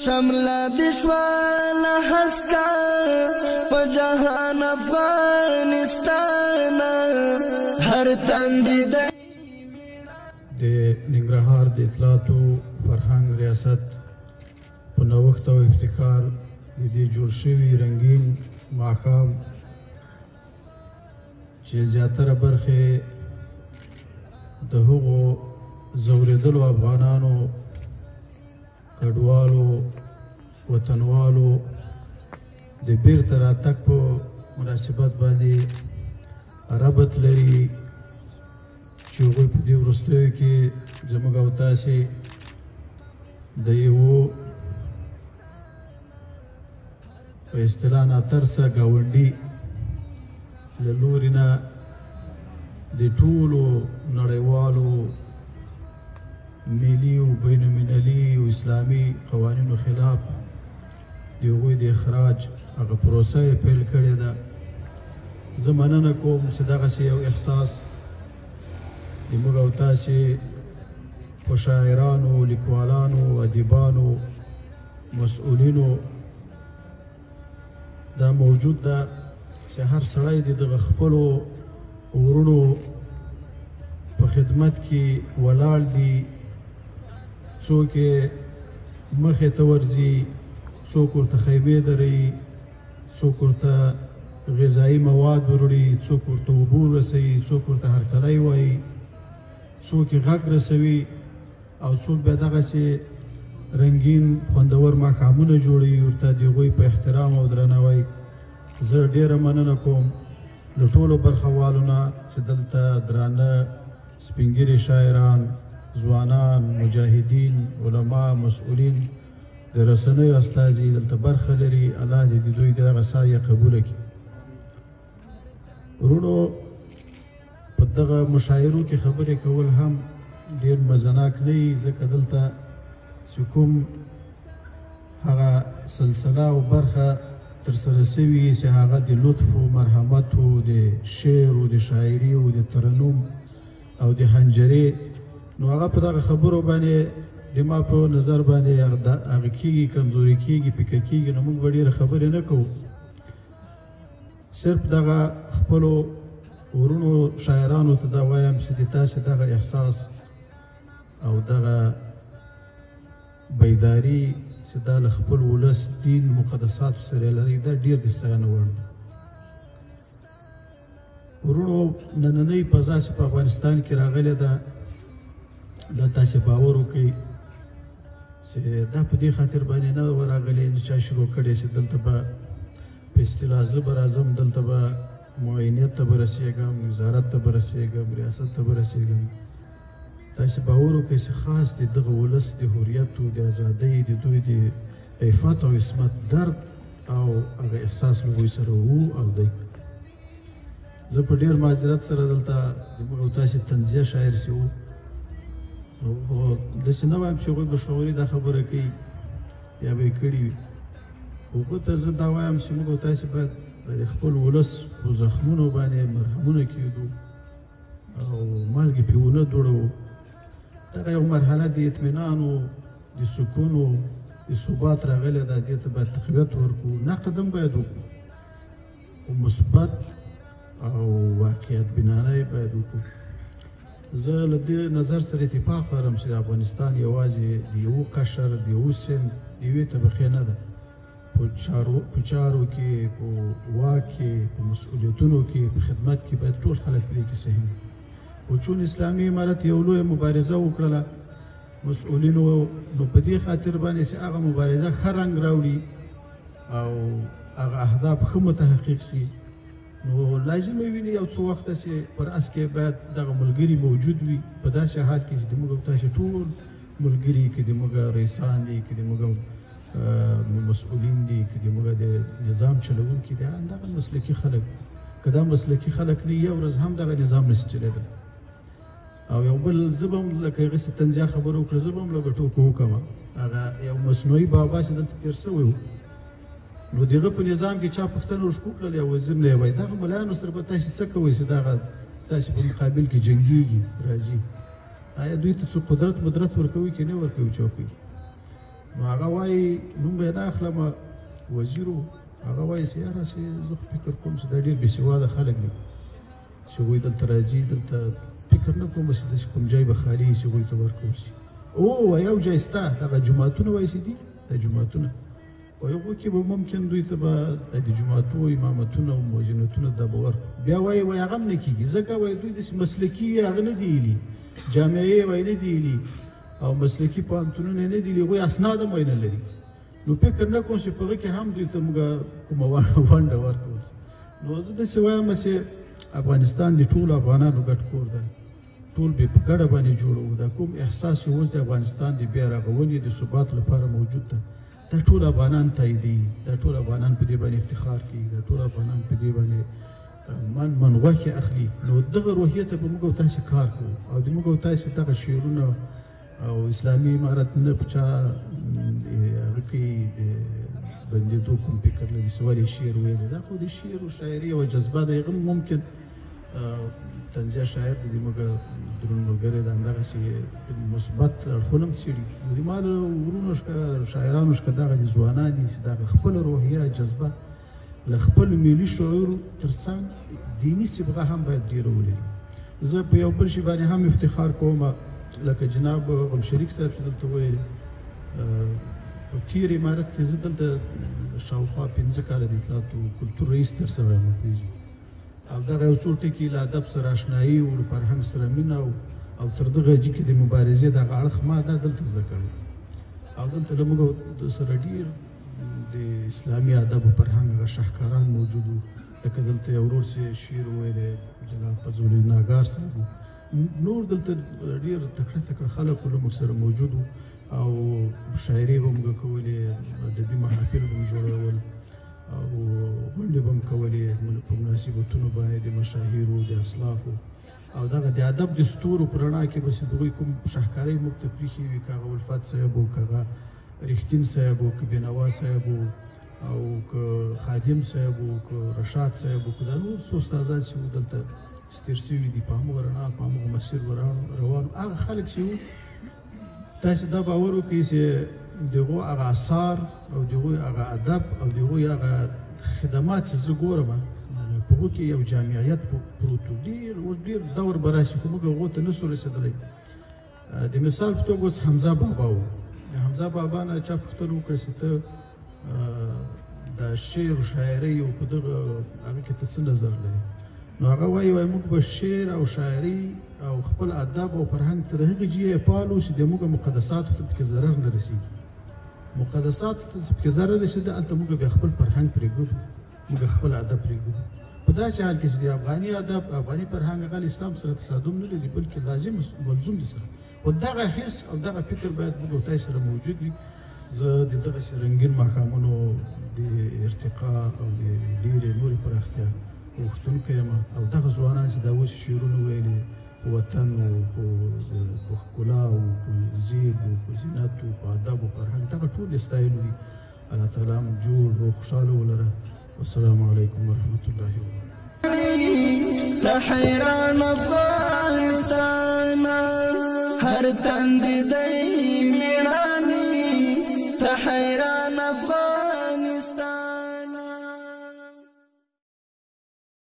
شملا دشمال حسکا په جهان افغانستان هر تندې د ننګرهار د اطلاعات او فرهنګ ریاست په نوښت او ابتکار د دې جوړ شوي رنګین ماښام چې زیاتره برخې د هغو ځورېدلو افغانانو کډوالو وطنوالو د بیرته راتګ په مناسبت باندې ربط لري چې هغوی په دې وروستیو کې زموږ او تاسې د یوه په اصطلاح ناترسه ګاونډي له لوري نه د ټولو نړیوالو ملي او بین المللي او اسلامي قوانینو خلاف د هغوی د اخراج هغه پروسه یې پیل کړې ده. زه مننه کوم چې دغسې یو احساس د موږ او تاسې په شاعرانو، لیکوالانو، ادیبانو، مسؤلینو دا موجود ده چې هر سړی د دغه خپلو ورونو په خدمت کې ولاړ دي، څوک یې مخې ته ورځي، څوک ورته خیمې دروي، څوک ورته غذایي مواد وروړي، څوک ورته اوبه رسوي، څوک ورته هرکلی وایي، څوک یې غږ رسوي او څوک بیا دغسې رنګین خوندور ماښامونه جوړوي ورته د هغوی په احترام او درناوی. زه ډېره مننه کوم له ټولو برخوالو نه چې دلته درانه سپین ږیري شاعران، ځوانان، مجاهدین، علما، مسؤلین، د رسنیو استازي دلته برخه لري. الله دې د دوی دغه سایه قبوله کړي. ورونو، په دغه مشاعرو کې خبرې کول هم ډېر مزناک نه وي، ځکه دلته چې کوم هغه سلسله او برخه ترسره سوي چې هغه د لطف و مرحمت و د شعر و د شاعري و د ترنم او د حنجرې، نو هغه په دغه خبرو باندې د ما په نظر باندې هغه کېږي، کمزوري کېږي، پیکه کېږي. نو موږ به ډېرې خبرې نه کوو، صرف دغه خپلو ورونو شاعرانو ته دا وایم چې د تاسې دغه احساس او دغه بیداري چې دا له خپل ولس دین مقدساتو سره لري، دا ډېر د ستاینې وړ دی. ورونو، نننۍ فضا چې په افغانستان کې راغلې ده، دا تاسې باور وکړئ چې دا په دې خاطر باندې نه وه راغلې، نه چا شروع کړې چې دلته به په اصطلاح زه به راځم، دلته به معاینیت ته به رسېږم، وزارت ته به رسېږم، ریاست ته به رسېږم. تاسې باور وکړئ چې خاص د دغه ولس د حریت او د ازادۍ د دوی د عفت او عصمت درد او هغه احساس له هغوی سره وو او دی. زه په ډېر معذرت سره دلته د موږ او تاسې طنزیه شاعر چې وو، خو داسې نه وایم چې هغوی به شعوري دا خبره کوي یا به یې کړې وي. هغو ته زه دا وایم چې موږ او تاسې باید د خپل ولس په زخمونو باندې مرهمونه کېږدو او مالګې پرې ونه دوړوو. دغه یو مرحله د اطمینان او د سکون او د ثبات راغلې ده، دې ته باید تقویت ورکړو. نقد هم باید وکړو، خو مثبت او واقعیت بینانه یې باید وکړو. زه له دې نظر سره اتفاق لرم چې افغانستان یوازې د یوه قشر، د یوه سند، د یوې طبقې نه ده. په چارو کې، په واک کې، په مسؤلیتونو کې، په خدمت کې باید ټول خلک په دې کې سهم وي. خو چون اسلامي امارت یو لویه مبارزه وکړله مسؤلینو، نو په دې خاطر باندې چې هغه مبارزه ښه رنګ راوړي او هغه اهداف ښه متحقق سي، نو لازمه وي یو څو وخته چې پر اس کې باید دغه ملګري موجود وي. په داسې حال کې چې د موږ تاسې ټول ملګري، که د موږ رئیسان دي، که د موږ مسؤلین دي، که د موږ د نظام چلوونکي دي، همدغه مسلکي خلک. که دا مسلکي خلک نه یو ورځ هم دغه نظام نشي چلېدلی. او یو بل زه به هم لکه هغسې طنزیه خبره وکړه، زه به هم لږ ټوکه وکړم. هغه یو مصنوعي بابا چې دلته تېر شوی و، نو د هغه په نظام کې چا پوښتنه ورشکو کړله، یو وزیر نه یې وایي دغه ملایانو سره به تاسې څه کوئ چې دغه تاسې په مقابل کې جنګېږي راځي؟ آیا دوی ته څه قدرت ورکوي که نه ورکوي چوکۍ؟ نو هغه وایي نوم به یې نه اخلم وزیر و هغه وایي چې یاره چې زه فکر کوم چې دا ډېر بېسواده خلک دي چې هغوی دلته راځي دلته فکر نه کوم چې داسې کوم ځای به خالي وي چې هغوی ته ورکړل شي او یو ځای شته دغه جوماتونه وایي چې دي دا جوماتونه وایي هغو کې به ممکن دوی ته به د جوماتو امامتونه او مؤذنتونه دا به ورکړو بیا وایي هغه هم نه کېږي ځکه وایي دوی داسې مسلکي هغه نه دي ایلي جامعې وایي نه دي ایلي او مسلکي پوهنتونونه یې نه دي ایلي هغوی اسناد هم وایي نه لري نو فکر نه کوم چې په هغه کې هم دوی ته موږ کومه ونډه ورکړو نو زه داسې وایم چې افغانستان د ټولو افغانانو ګډ کور دی ټول به په ګډه باندې جوړوو دا کوم احساس چې اوس د افغانستان د بیا رغونې د ثبات لپاره موجود ده دا ټول افغانان تاییدي دا ټول افغانان په دې باندې افتخار کوي دا ټول افغانان په دې باندې من غوښې اخلي نو دغه روحیه ته به موږ او تاسې کار کوو او د موږ او تاسې دغه شعرونه او اسلامي امارت نه په چا هغه کې بندېدو کوم فکر لري چې ولې شعر ویلی دا خو د شعر و شاعري یوه جذبه ده هغه ممکن طنزیه شاعر د موږ درون ملګری د همدغسې مثبت اړخونه هم څېړي نو زما د ورونو شاعرانو څخه دغه دي ځوانان دي چې دغه خپله روحیه جذبه له خپلو ملي شعورو تر څنګ دیني صبغه هم باید ډېره ولري زه په یو بل شي باندې هم افتخار کوم لکه جناب غم شریک صاحب چې دلته ویل په تېر عمارت کې زه دلته شاوخوا 15 کاله د اطلاعاتو کلتور رئیس تر سوی یم او دغه یو څو ټکي له ادب سره اشنایي او له فرهنګ سره مینه او تر دغه جي کې د مبارزې دغه اړخ ما دا دلته زده کړی او دلته له موږ سره ډېر د اسلامي ادب او فرهنګ هغه شاهکاران موجود وو لکه دلته یو ورور چې شعر ویلی جناب فضل ناګار صاحب نور دلته ډېر تکړه تکړه خلک له موږ سره موجود وو او شاعري به موږ کولې ادبي محافل به موږ جوړول او غونډې به هم کولې په مناسبتونو باندې د مشاهیرو د اسلافو او دغه د ادب د ستورو په رڼا کې به چې د هغوی کوم شاهکارۍ موږ ته پرېښې وي که هغه الفت صاحب و که هغه رښتین صاحب و که بېنوا صاحب و او که خادم صاحب و که رشاد صاحب و که دا نور څو استادان چې وو دلته چې تېر سوي دي په همغه رڼا په همغه مسیر روان هغه خلک چې وو تاسې دا باور وکړئ چې د هغو هغه اثار او د هغوی هغه ادب او د هغوی هغه خدمات چې زه ګورم په هغو کې یو جامعیت پروت و ډېر دور به راشي خو موږ هغو ته نه سو رسېدلی د مثال په توګه اوس حمزه بابا و د حمزه بابا نه چا پوښتنه وکړه چې ته د شعر و شاعرۍ او په دغه هغه کې ته څه نظر لرې نو هغه وایي موږ به شعر او شاعري او خپل ادب او فرهنګ تر هغې جهې پالو چې د موږ مقدساتو ته پکې ضرر نه رسېږي مقدساتو ته چې پکې ضرر رسېده هلته موږ بیا خپل فرهنګ پرېږدو موږ خپل ادب پرېږدو په داسې حال کې چې د افغاني ادب افغاني فرهنګ هغه له اسلام سره تصادم نه لري بلکې لازم ملزوم دي سره او دغه حس او دغه فکر باید موږ او تاسې سره موجود وي زه د دغسې رنګین ماښامونو د ارتقا او د ډېرې نورې پراختیا غوښتونکی یم او دغه ځوانان چې دا اوس شعرونه ویلې په وطن او په ښکلا او په زیب او په زینت او په ادب او فرهنګ دغه ټول یې ستایلو دي الله تعالی موږ جوړ او خوشحاله ولره والسلام علیکم ورحمة الله وبرکاته تحیران افغانستان هر تند دی